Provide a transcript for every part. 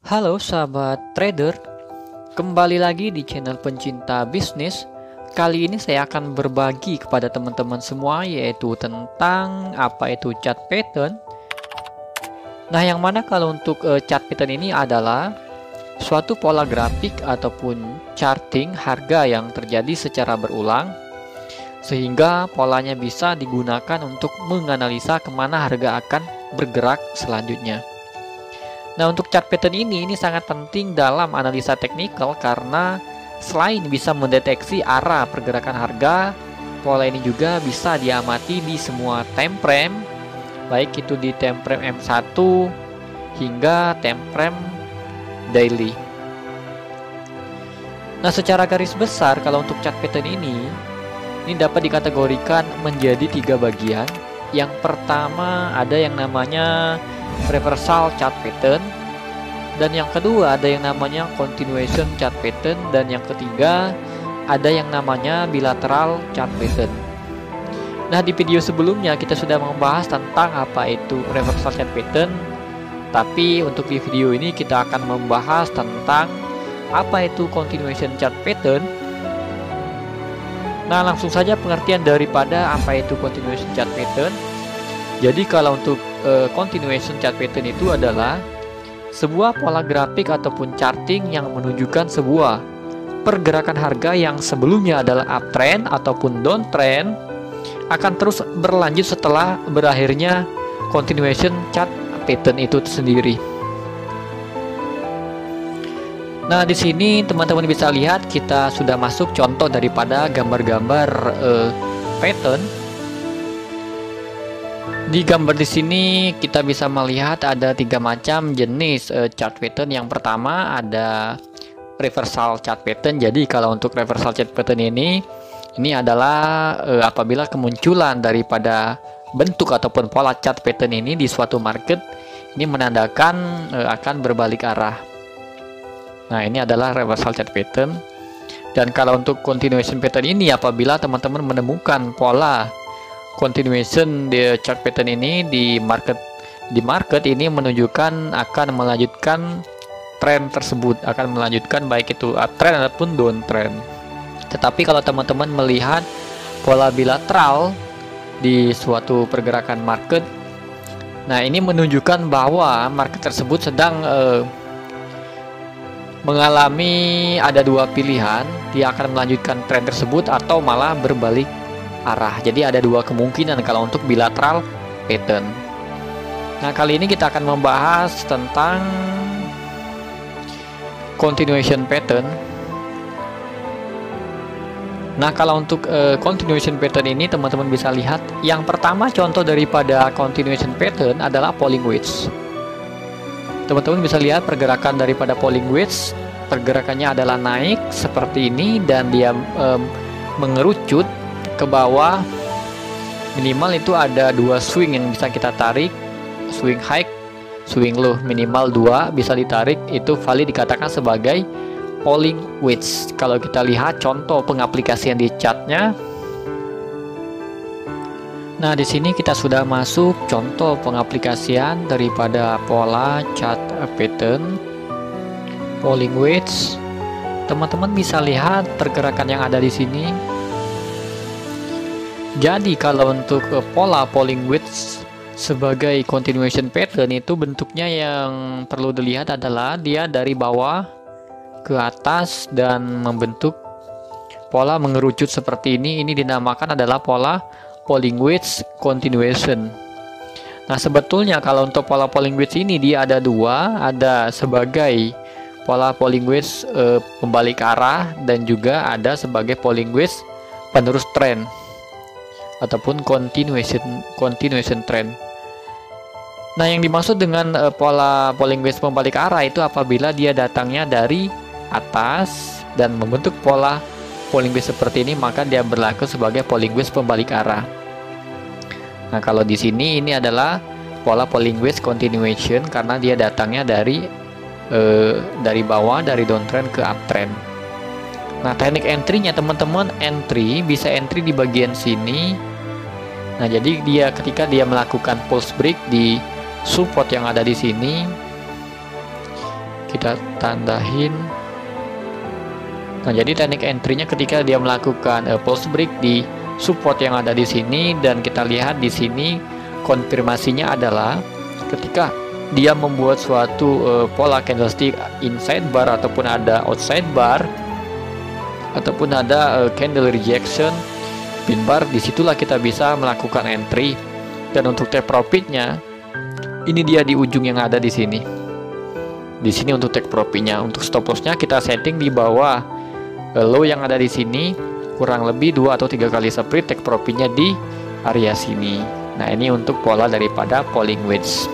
Halo sahabat trader, kembali lagi di channel pencinta bisnis. Kali ini saya akan berbagi kepada teman-teman semua yaitu tentang apa itu chart pattern. Nah, yang mana kalau untuk chart pattern ini adalah suatu pola grafik ataupun charting harga yang terjadi secara berulang, sehingga polanya bisa digunakan untuk menganalisa kemana harga akan bergerak selanjutnya. Nah, untuk chart pattern ini sangat penting dalam analisa teknikal karena selain bisa mendeteksi arah pergerakan harga, pola ini juga bisa diamati di semua time frame, baik itu di time frame M1 hingga time frame daily. Nah, secara garis besar kalau untuk chart pattern ini dapat dikategorikan menjadi 3 bagian. Yang pertama ada yang namanya reversal chart pattern, dan yang kedua ada yang namanya continuation chart pattern, dan yang ketiga ada yang namanya bilateral chart pattern. Nah, di video sebelumnya kita sudah membahas tentang apa itu reversal chart pattern, tapi untuk di video ini kita akan membahas tentang apa itu continuation chart pattern. Nah, langsung saja pengertian daripada apa itu continuation chart pattern. Jadi kalau untuk continuation chart pattern itu adalah sebuah pola grafik ataupun charting yang menunjukkan sebuah pergerakan harga yang sebelumnya adalah uptrend ataupun downtrend akan terus berlanjut setelah berakhirnya continuation chart pattern itu sendiri. Nah, di sini teman-teman bisa lihat kita sudah masuk contoh daripada gambar-gambar pattern. Di gambar di sini kita bisa melihat ada 3 macam jenis chart pattern. Yang pertama ada reversal chart pattern. Jadi kalau untuk reversal chart pattern ini adalah apabila kemunculan daripada bentuk ataupun pola chart pattern ini di suatu market ini menandakan akan berbalik arah. Nah, ini adalah reversal chart pattern. Dan kalau untuk continuation pattern ini apabila teman-teman menemukan pola continuation di chart pattern ini di market ini menunjukkan akan melanjutkan tren tersebut, akan melanjutkan baik itu uptrend ataupun downtrend. Tetapi kalau teman-teman melihat pola bilateral di suatu pergerakan market, nah ini menunjukkan bahwa market tersebut sedang mengalami ada 2 pilihan, dia akan melanjutkan tren tersebut atau malah berbalik arah. Jadi ada 2 kemungkinan kalau untuk bilateral pattern. Nah, kali ini kita akan membahas tentang continuation pattern. Nah, kalau untuk continuation pattern ini teman-teman bisa lihat yang pertama contoh daripada continuation pattern adalah falling wedge. Teman-teman bisa lihat pergerakan daripada falling wedge, pergerakannya adalah naik seperti ini dan dia mengerucut ke bawah. Minimal itu ada 2 swing yang bisa kita tarik, swing high, swing low, minimal 2 bisa ditarik, itu valid dikatakan sebagai falling wedge. Kalau kita lihat contoh pengaplikasian di chartnya, nah di sini kita sudah masuk contoh pengaplikasian daripada pola chart pattern falling wedge. Teman-teman bisa lihat pergerakan yang ada di sini. Jadi kalau untuk pola falling wedge sebagai continuation pattern itu bentuknya yang perlu dilihat adalah dia dari bawah ke atas dan membentuk pola mengerucut seperti ini. Ini dinamakan adalah pola falling wedge continuation. Nah, sebetulnya kalau untuk pola falling wedge ini dia ada 2, ada sebagai pola falling wedge pembalik arah dan juga ada sebagai falling wedge penerus tren ataupun continuation trend. Nah, yang dimaksud dengan pola falling wedge pembalik arah itu apabila dia datangnya dari atas dan membentuk pola falling wedge seperti ini, maka dia berlaku sebagai falling wedge pembalik arah. Nah, kalau di sini ini adalah pola falling wedge continuation karena dia datangnya dari bawah, dari downtrend ke uptrend. Nah, teknik entry-nya teman-teman, bisa entry di bagian sini. Nah, jadi dia ketika dia melakukan pulse break di support yang ada di sini, kita tandain. Nah, jadi teknik entry-nya ketika dia melakukan pulse break di support yang ada di sini, dan kita lihat di sini konfirmasinya adalah ketika dia membuat suatu pola candlestick inside bar ataupun ada outside bar ataupun ada candle rejection pin bar, disitulah kita bisa melakukan entry. Dan untuk take profitnya ini dia di ujung yang ada di sini. Di sini untuk take profitnya. Untuk stop lossnya kita setting di bawah low yang ada di sini, kurang lebih 2 atau 3 kali spread, take profitnya di area sini. Nah, ini untuk pola daripada falling wedge.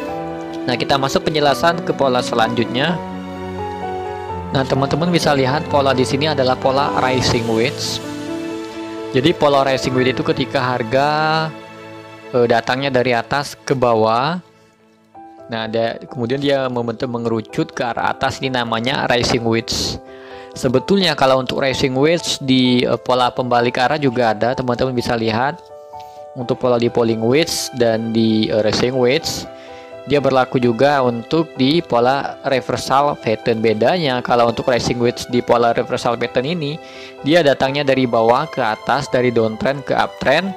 Nah, kita masuk penjelasan ke pola selanjutnya. Nah, teman-teman bisa lihat pola di sini adalah pola rising wedge. Jadi pola rising wedge itu ketika harga datangnya dari atas ke bawah. Nah, kemudian dia membentuk mengerucut ke arah atas, ini namanya rising wedge. Sebetulnya kalau untuk rising wedge di pola pembalik arah juga ada, teman-teman bisa lihat. Untuk pola di falling wedge dan di rising wedge, dia berlaku juga untuk di pola reversal pattern. Bedanya kalau untuk rising wedge di pola reversal pattern ini, dia datangnya dari bawah ke atas, dari downtrend ke uptrend,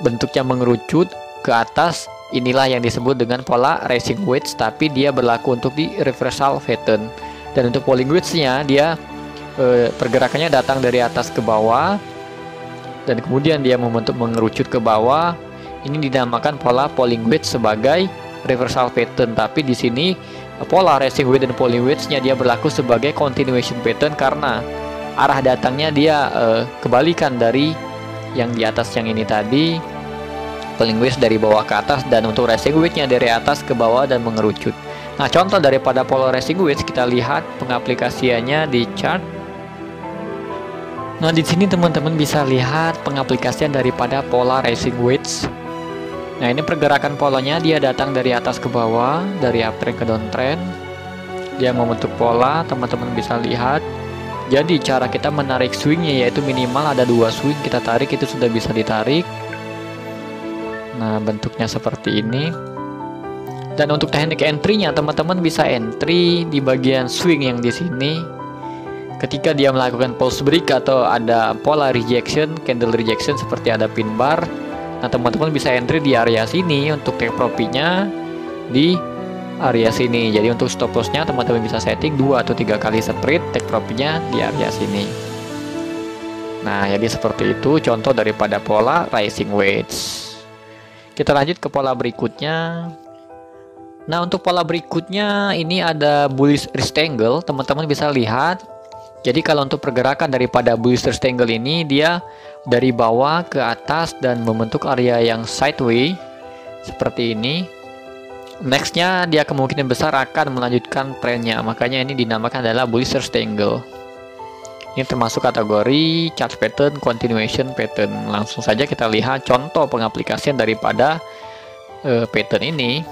bentuknya mengerucut ke atas. Inilah yang disebut dengan pola rising wedge, tapi dia berlaku untuk di reversal pattern. Dan untuk falling wedge-nya dia pergerakannya datang dari atas ke bawah dan kemudian dia membentuk mengerucut ke bawah. Ini dinamakan pola falling wedge sebagai reversal pattern. Tapi di sini pola rising wedge dan falling wedge-nya dia berlaku sebagai continuation pattern karena arah datangnya dia kebalikan dari yang di atas yang ini tadi. Falling wedge dari bawah ke atas, dan untuk rising wedge-nya dari atas ke bawah dan mengerucut. Nah, contoh daripada pola rising wedge kita lihat pengaplikasiannya di chart. Nah, di sini teman-teman bisa lihat pengaplikasian daripada pola rising wedge. Nah, ini pergerakan polanya, dia datang dari atas ke bawah, dari uptrend ke downtrend. Dia membentuk pola, teman-teman bisa lihat. Jadi cara kita menarik swingnya yaitu minimal ada 2 swing kita tarik, itu sudah bisa ditarik. Nah, bentuknya seperti ini. Dan untuk teknik entry-nya, teman-teman bisa entry di bagian swing yang di sini. Ketika dia melakukan pulse break atau ada pola rejection, candle rejection seperti ada pin bar. Nah, teman-teman bisa entry di area sini. Untuk take profit-nya di area sini. Jadi untuk stop loss-nya teman-teman bisa setting 2 atau 3 kali spread, take profit-nya di area sini. Nah, jadi seperti itu contoh daripada pola rising wedge. Kita lanjut ke pola berikutnya. Nah, untuk pola berikutnya ini ada bullish rectangle, teman-teman bisa lihat. Jadi kalau untuk pergerakan daripada bullish rectangle ini, dia dari bawah ke atas dan membentuk area yang sideways seperti ini. Nextnya dia kemungkinan besar akan melanjutkan trennya, makanya ini dinamakan adalah bullish rectangle. Ini termasuk kategori chart pattern, continuation pattern. Langsung saja kita lihat contoh pengaplikasian daripada pattern ini.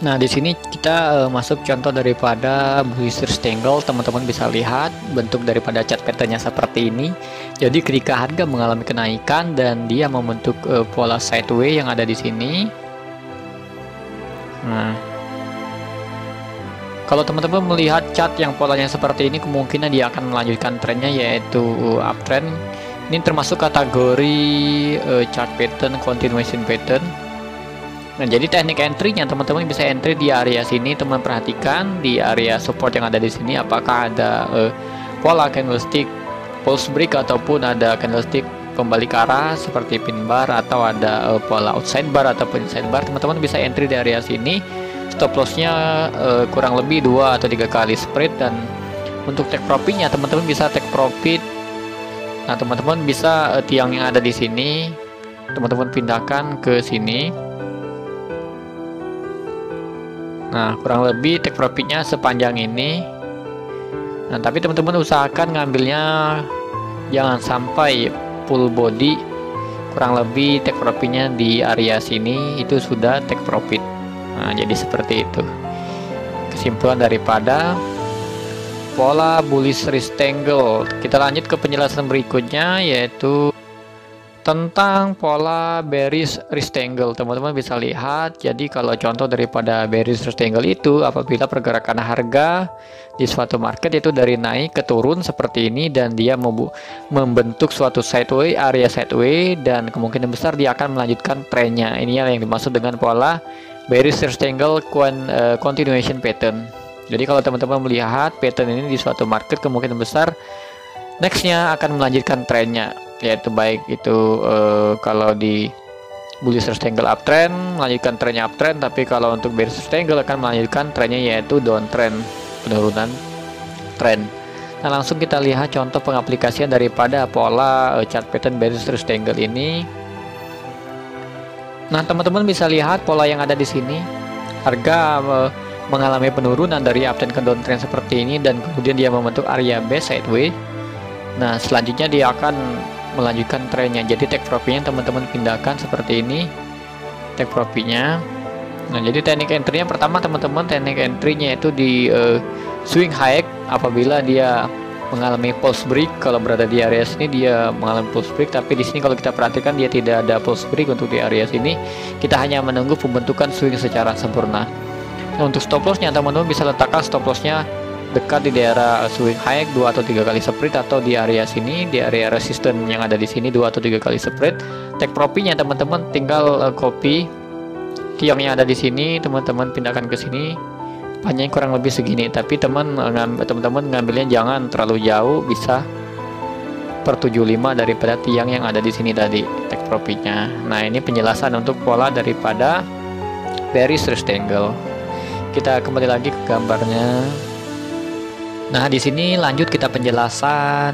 Nah, di sini kita masuk contoh daripada bullish rectangle. Teman-teman bisa lihat bentuk daripada chart patternnya seperti ini. Jadi ketika harga mengalami kenaikan dan dia membentuk pola sideways yang ada di sini. Nah, kalau teman-teman melihat chart yang polanya seperti ini, kemungkinan dia akan melanjutkan trennya yaitu uptrend. Ini termasuk kategori chart pattern, continuation pattern. Nah, jadi teknik entry-nya teman-teman bisa entry di area sini. Teman perhatikan di area support yang ada di sini apakah ada pola candlestick pulse break ataupun ada candlestick pembalik arah seperti pin bar atau ada pola outside bar ataupun inside bar. Teman-teman bisa entry di area sini. Stop loss-nya kurang lebih 2 atau 3 kali spread, dan untuk take profit-nya teman-teman bisa take profit. Nah, teman-teman bisa tiang yang ada di sini teman-teman pindahkan ke sini. Nah, kurang lebih take profitnya sepanjang ini. Nah, tapi teman-teman usahakan ngambilnya jangan sampai full body. Kurang lebih take profitnya di area sini itu sudah take profit. Nah, jadi seperti itu kesimpulan daripada pola bullish rectangle. Kita lanjut ke penjelasan berikutnya yaitu tentang pola bearish rectangle, teman-teman bisa lihat. Jadi kalau contoh daripada bearish rectangle itu apabila pergerakan harga di suatu market itu dari naik ke turun seperti ini, dan dia membentuk suatu sideway, area sideway, dan kemungkinan besar dia akan melanjutkan trennya. Ini yang dimaksud dengan pola bearish rectangle continuation pattern. Jadi kalau teman-teman melihat pattern ini di suatu market, kemungkinan besar nextnya akan melanjutkan trennya, yaitu baik itu kalau di bullish rectangle uptrend melanjutkan trennya uptrend, tapi kalau untuk bearish rectangle akan melanjutkan trennya yaitu downtrend, penurunan tren. Nah, langsung kita lihat contoh pengaplikasian daripada pola chart pattern bearish rectangle ini. Nah, teman-teman bisa lihat pola yang ada di sini. Harga mengalami penurunan dari uptrend ke downtrend seperti ini, dan kemudian dia membentuk area base sideway. Nah, selanjutnya dia akan melanjutkan trennya. Jadi take profitnya teman-teman pindahkan seperti ini, take profitnya. Nah, jadi teknik entry-nya pertama teman-teman, teknik entry-nya itu di swing high apabila dia mengalami pulse break. Kalau berada di area sini dia mengalami pulse break, tapi di sini kalau kita perhatikan dia tidak ada pulse break untuk di area sini. Kita hanya menunggu pembentukan swing secara sempurna. Nah, untuk stop loss-nya teman-teman bisa letakkan stop loss-nya dekat di daerah swing high 2 atau 3 kali spread, atau di area sini, di area resisten yang ada di sini 2 atau 3 kali spread. Take profitnya teman-teman tinggal copy tiang yang ada di sini, teman-teman pindahkan ke sini. Panjangnya kurang lebih segini, tapi teman-teman ngambilnya jangan terlalu jauh, bisa per 75 daripada tiang yang ada di sini tadi take profitnya. Nah, ini penjelasan untuk pola daripada bearish rectangle. Kita kembali lagi ke gambarnya. Nah, di sini lanjut kita penjelasan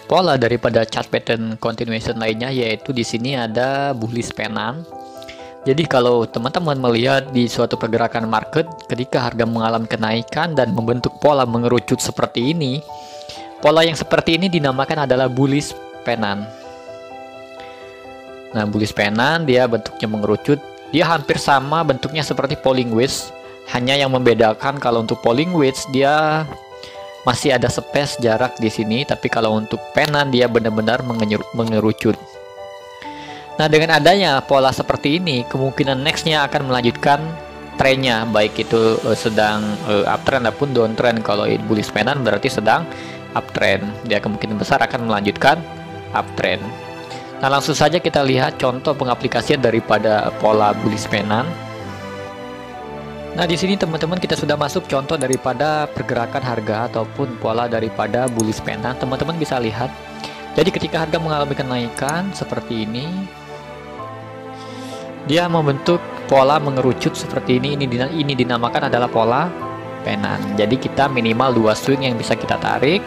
pola daripada chart pattern continuation lainnya, yaitu di sini ada bullish pennant. Jadi kalau teman-teman melihat di suatu pergerakan market ketika harga mengalami kenaikan dan membentuk pola mengerucut seperti ini, pola yang seperti ini dinamakan adalah bullish pennant. Nah, bullish pennant dia bentuknya mengerucut, dia hampir sama bentuknya seperti falling wedge. Hanya yang membedakan kalau untuk falling wedge dia masih ada space jarak di sini, tapi kalau untuk pennant dia benar-benar mengerucut. Nah, dengan adanya pola seperti ini, kemungkinan nextnya akan melanjutkan trennya, baik itu sedang uptrend ataupun downtrend. Kalau bullish pennant berarti sedang uptrend, dia kemungkinan besar akan melanjutkan uptrend. Nah, langsung saja kita lihat contoh pengaplikasian daripada pola bullish pennant. Nah, di sini teman-teman kita sudah masuk contoh daripada pergerakan harga ataupun pola daripada bullish pennant. Teman-teman bisa lihat. Jadi ketika harga mengalami kenaikan seperti ini, dia membentuk pola mengerucut seperti ini. Ini dinamakan adalah pola pennant. Jadi kita minimal 2 swing yang bisa kita tarik.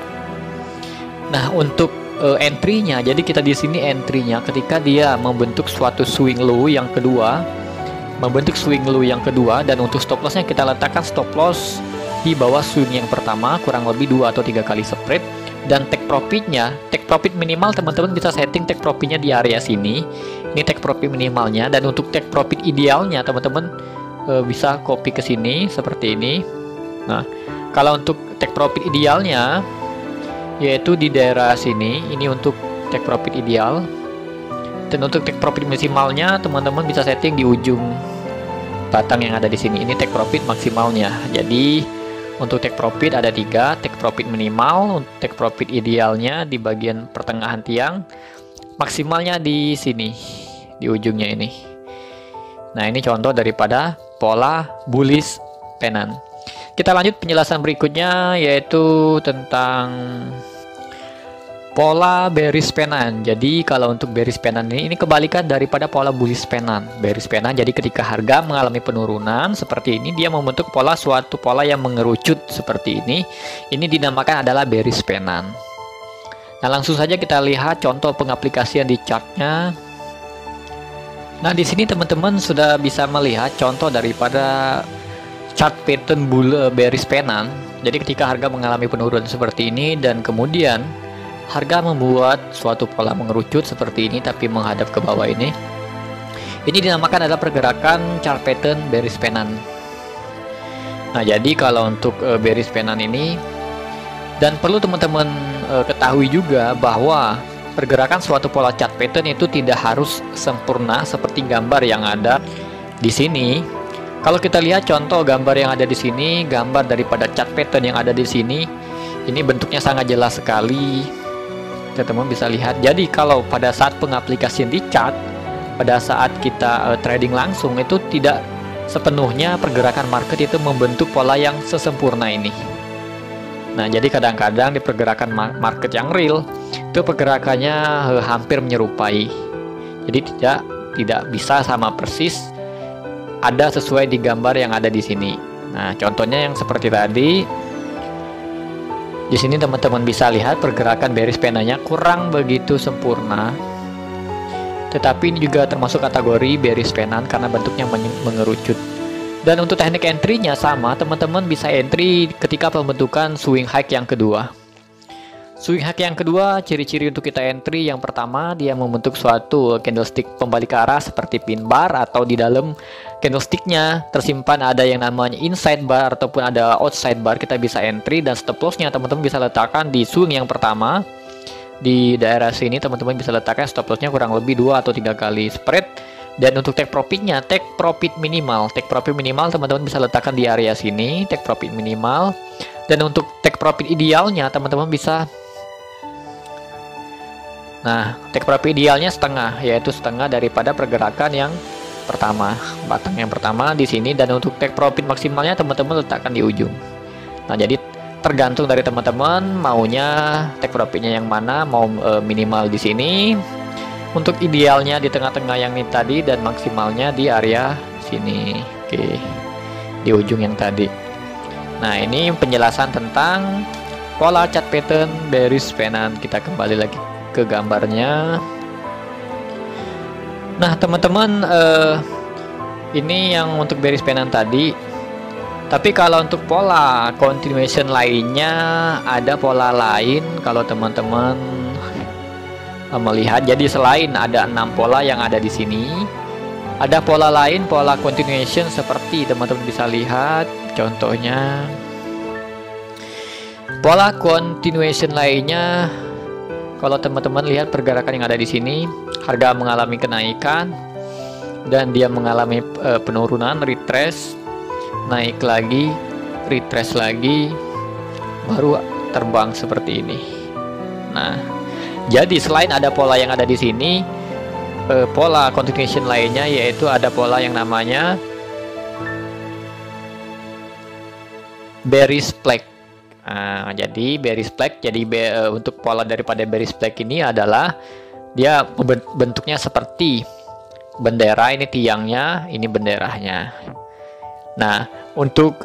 Nah, untuk entry-nya, jadi kita di sini entry-nya ketika dia membentuk suatu swing low yang kedua, dan untuk stop loss-nya kita letakkan stop loss di bawah swing yang pertama kurang lebih 2 atau 3 kali spread. Dan take profit minimal teman-teman bisa setting take profitnya di area sini. Ini take profit minimalnya, dan untuk take profit idealnya teman-teman bisa copy ke sini seperti ini. Nah, kalau untuk take profit idealnya yaitu di daerah sini, ini untuk take profit ideal. Dan untuk take profit maksimalnya teman-teman bisa setting di ujung batang yang ada di sini. Ini take profit maksimalnya. Jadi untuk take profit ada 3, take profit minimal, untuk take profit idealnya di bagian pertengahan tiang, maksimalnya di sini, di ujungnya ini. Nah, ini contoh daripada pola bullish pennant. Kita lanjut penjelasan berikutnya, yaitu tentang pola bearish pennant. Jadi kalau untuk bearish pennant ini kebalikan daripada pola bullish pennant. Bearish pennant jadi ketika harga mengalami penurunan seperti ini, dia membentuk suatu pola yang mengerucut seperti ini. Ini dinamakan adalah bearish pennant. Nah, langsung saja kita lihat contoh pengaplikasian di chartnya. Nah, di sini teman-teman sudah bisa melihat contoh daripada chart pattern bearish pennant. Jadi ketika harga mengalami penurunan seperti ini dan kemudian harga membuat suatu pola mengerucut seperti ini tapi menghadap ke bawah ini dinamakan adalah pergerakan chart pattern bearish pennant. Nah, jadi kalau untuk bearish pennant ini, dan perlu teman-teman ketahui juga bahwa pergerakan suatu pola chart pattern itu tidak harus sempurna seperti gambar yang ada di sini. Kalau kita lihat contoh gambar yang ada di sini, gambar daripada chart pattern yang ada di sini, ini bentuknya sangat jelas sekali. Teman-teman bisa lihat. Jadi kalau pada saat pengaplikasian di chart, pada saat kita trading langsung, itu tidak sepenuhnya pergerakan market itu membentuk pola yang sesempurna ini. Nah, jadi kadang-kadang di pergerakan market yang real itu pergerakannya hampir menyerupai. Jadi tidak bisa sama persis ada sesuai di gambar yang ada di sini. Nah, contohnya yang seperti tadi. Di sini teman-teman bisa lihat pergerakan bearish penanya kurang begitu sempurna. Tetapi ini juga termasuk kategori bearish penan karena bentuknya mengerucut. Dan untuk teknik entry-nya sama, teman-teman bisa entry ketika pembentukan swing high yang kedua. Swing high yang kedua, ciri-ciri untuk kita entry yang pertama, dia membentuk suatu candlestick pembalik arah seperti pin bar, atau di dalam candlesticknya tersimpan ada yang namanya inside bar ataupun ada outside bar. Kita bisa entry, dan stop loss-nya teman-teman bisa letakkan di swing yang pertama. Di daerah sini teman-teman bisa letakkan stop loss-nya kurang lebih 2 atau 3 kali spread. Dan untuk take profit-nya, take profit minimal teman-teman bisa letakkan di area sini, take profit minimal. Dan untuk take profit idealnya teman-teman bisa, nah, take profit idealnya setengah, yaitu setengah daripada pergerakan yang pertama, batang yang pertama di sini. Dan untuk take profit maksimalnya teman-teman letakkan di ujung. Nah, jadi tergantung dari teman-teman maunya take profitnya yang mana, mau minimal di sini. Untuk idealnya di tengah-tengah yang ini tadi, dan maksimalnya di area sini. Oke, di ujung yang tadi. Nah, ini penjelasan tentang pola chart pattern bearish pennant. Kita kembali lagi ke gambarnya. Nah, teman-teman, ini yang untuk bearish pennant tadi. Tapi kalau untuk pola continuation lainnya, ada pola lain kalau teman-teman melihat. Jadi selain ada 6 pola yang ada di sini, ada pola lain, pola continuation, seperti teman-teman bisa lihat contohnya. Pola continuation lainnya, kalau teman-teman lihat pergerakan yang ada di sini, harga mengalami kenaikan dan dia mengalami penurunan, retrace, naik lagi, retrace lagi, baru terbang seperti ini. Nah, jadi selain ada pola yang ada di sini, pola continuation lainnya yaitu ada pola yang namanya bearish flag. Nah, jadi bearish flag, jadi untuk pola daripada bearish flag ini adalah dia bentuknya seperti bendera. Ini tiangnya, ini benderanya. Nah, untuk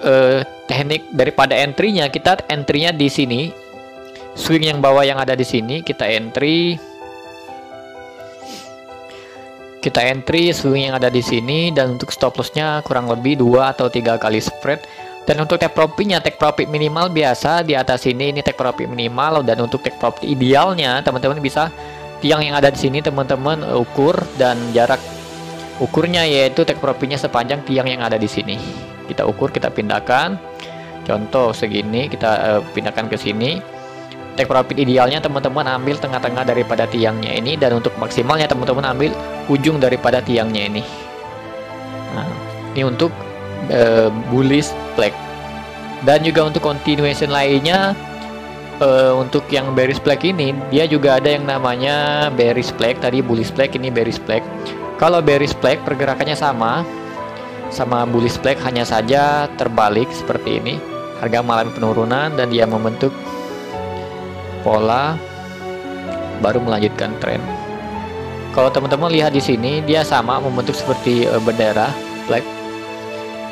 teknik daripada entry-nya, kita entry-nya di sini. Swing yang bawah yang ada di sini kita entry. Swing yang ada di sini, dan untuk stop loss-nya kurang lebih 2 atau 3 kali spread. Dan untuk take profit-nya, take profit minimal biasa di atas sini, ini take profit minimal. Dan untuk take profit idealnya teman-teman bisa tiang yang ada di sini teman-teman ukur, dan jarak ukurnya yaitu take profit-nya sepanjang tiang yang ada di sini. Kita ukur, kita pindahkan. Contoh segini, kita pindahkan ke sini. Take profit idealnya teman-teman ambil tengah-tengah daripada tiangnya ini, dan untuk maksimalnya teman-teman ambil ujung daripada tiangnya ini. Nah, ini untuk bullish flag. Dan juga untuk continuation lainnya, untuk yang bearish flag ini dia juga ada yang namanya bearish flag. Tadi bullish flag, ini bearish flag. Kalau bearish flag pergerakannya sama bullish flag, hanya saja terbalik seperti ini. Harga mengalami penurunan dan dia membentuk pola, baru melanjutkan tren. Kalau teman-teman lihat di sini, dia sama membentuk seperti bendera flag.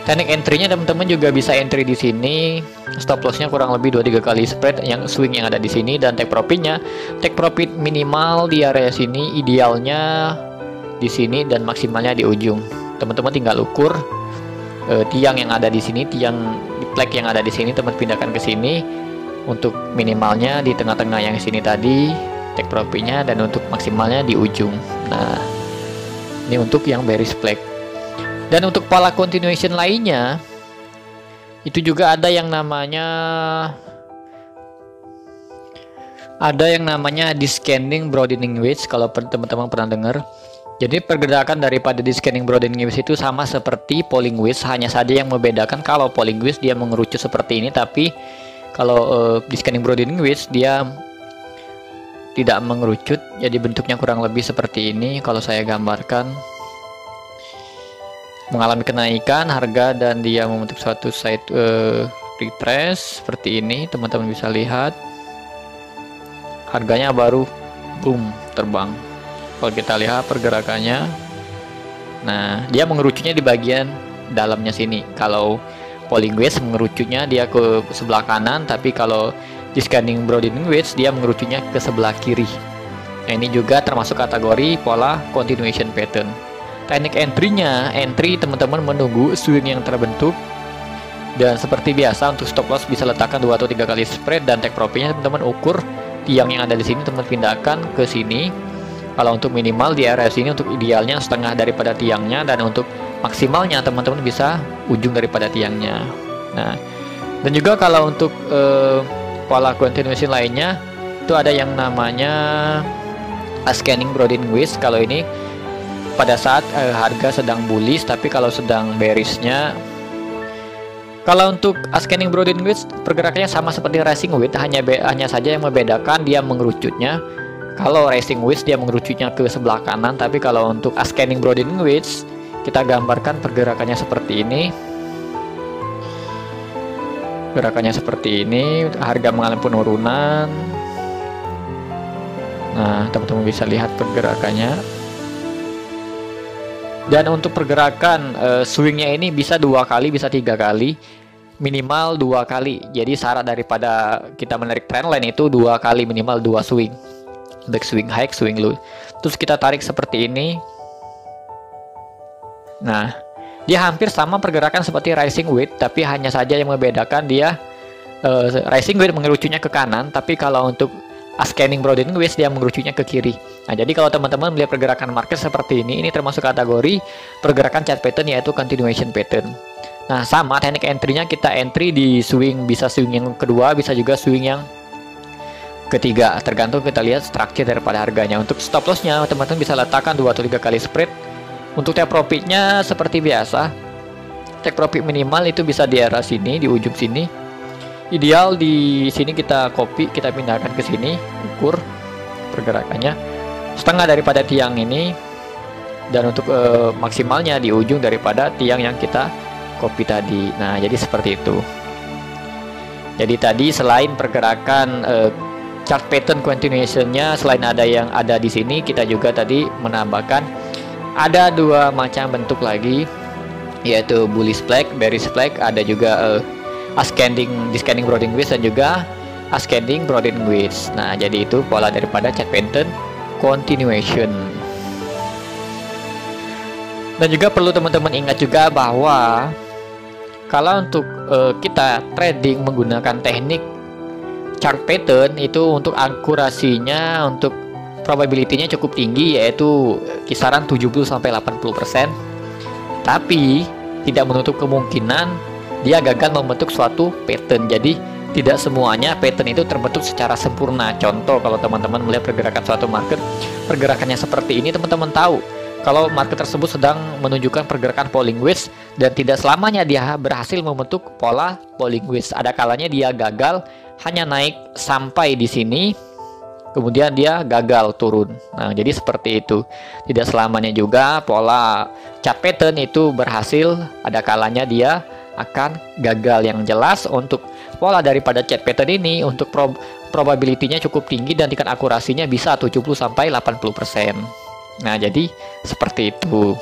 Teknik entry-nya teman-teman juga bisa entry di sini. Stop loss-nya kurang lebih 2-3 kali spread yang swing yang ada di sini. Dan take profit-nya, take profit minimal di area sini, idealnya di sini, dan maksimalnya di ujung. Teman-teman tinggal ukur tiang yang ada di sini, tiang di flag yang ada di sini, teman pindahkan ke sini. Untuk minimalnya di tengah-tengah yang sini tadi take profitnya, dan untuk maksimalnya di ujung. Nah, ini untuk yang bearish flag. Dan untuk pola continuation lainnya itu juga ada yang namanya ada yang namanya descending broadening wedge kalau teman-teman pernah dengar. Jadi pergerakan daripada descending broadening wedge itu sama seperti polling wedge, hanya saja yang membedakan kalau polling wedge dia mengerucut seperti ini, tapi kalau descending broadening wedge dia tidak mengerucut, jadi bentuknya kurang lebih seperti ini. Kalau saya gambarkan, mengalami kenaikan harga dan dia membentuk suatu side retrace seperti ini, teman-teman bisa lihat harganya baru boom terbang. Kalau kita lihat pergerakannya, nah dia mengerucutnya di bagian dalamnya sini. Kalau polling wedge mengerucutnya dia ke sebelah kanan, tapi kalau descending broadening wedge dia mengerucutnya ke sebelah kiri. Nah, ini juga termasuk kategori pola continuation pattern. Teknik entry-nya, teman-teman menunggu swing yang terbentuk, dan seperti biasa untuk stop loss bisa letakkan 2 atau 3 kali spread, dan take profitnya teman-teman ukur tiang yang ada di sini, teman pindahkan ke sini. Kalau untuk minimal di area sini, untuk idealnya setengah daripada tiangnya, dan untuk maksimalnya teman-teman bisa ujung daripada tiangnya. Nah, dan juga kalau untuk pola continuation lainnya itu ada yang namanya scanning broadening wedge. Kalau ini pada saat harga sedang bullish, tapi kalau sedang bearishnya. Kalau untuk scanning broadening wedge pergerakannya sama seperti rising wedge, hanya saja yang membedakan dia mengerucutnya. Kalau rising wedge dia mengerucutnya ke sebelah kanan, tapi kalau untuk scanning broadening wedge kita gambarkan pergerakannya seperti ini. Gerakannya seperti ini, harga mengalami penurunan. Nah, teman-teman bisa lihat pergerakannya. Dan untuk pergerakan swingnya ini bisa 2 kali, bisa 3 kali, minimal 2 kali. Jadi syarat daripada kita menarik trendline itu 2 kali, minimal 2 swing, baik swing high, swing low. Terus kita tarik seperti ini. Nah, dia hampir sama pergerakan seperti rising wedge, tapi hanya saja yang membedakan dia rising wedge mengerucutnya ke kanan, tapi kalau untuk scanning broadening wedge dia mengerucutnya ke kiri. Nah, jadi kalau teman-teman melihat pergerakan market seperti ini termasuk kategori pergerakan chart pattern, yaitu continuation pattern. Nah, sama teknik entry-nya, kita entry di swing, bisa swing yang kedua, bisa juga swing yang ketiga, tergantung kita lihat structure daripada harganya. Untuk stop loss-nya teman-teman bisa letakkan 2 atau 3 kali spread. Untuk take profit-nya seperti biasa, take profit minimal itu bisa di area sini, di ujung sini. Ideal di sini kita copy, kita pindahkan ke sini, ukur pergerakannya setengah daripada tiang ini, dan untuk maksimalnya di ujung daripada tiang yang kita copy tadi. Nah, jadi seperti itu. Jadi tadi selain pergerakan chart pattern continuation-nya, selain ada yang ada di sini, kita juga tadi menambahkan ada 2 macam bentuk lagi, yaitu bullish flag, bearish flag, ada juga descending broadening wedge, dan juga ascending broadening wedge. Nah, jadi itu pola daripada chart pattern continuation. Dan juga perlu teman-teman ingat juga bahwa kalau untuk kita trading menggunakan teknik chart pattern itu untuk akurasinya, untuk probability-nya cukup tinggi, yaitu kisaran 70-80%. Tapi tidak menutup kemungkinan dia gagal membentuk suatu pattern. Jadi tidak semuanya pattern itu terbentuk secara sempurna. Contoh, kalau teman-teman melihat pergerakan suatu market, pergerakannya seperti ini, teman-teman tahu kalau market tersebut sedang menunjukkan pergerakan polling wedge, dan tidak selamanya dia berhasil membentuk pola polling wedge. Ada kalanya dia gagal hanya naik sampai di sini, kemudian dia gagal turun. Nah, jadi seperti itu. Tidak selamanya juga pola chart pattern itu berhasil, ada kalanya dia akan gagal. Yang jelas untuk pola daripada chart pattern ini, untuk probability-nya cukup tinggi dan tingkat akurasinya bisa 70-80%. Nah, jadi seperti itu.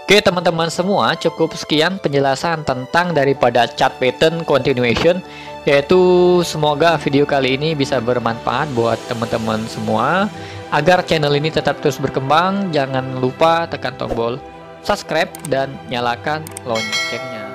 Oke teman-teman semua, cukup sekian penjelasan tentang daripada chart pattern continuation, yaitu semoga video kali ini bisa bermanfaat buat teman-teman semua. Agar channel ini tetap terus berkembang, jangan lupa tekan tombol subscribe dan nyalakan loncengnya.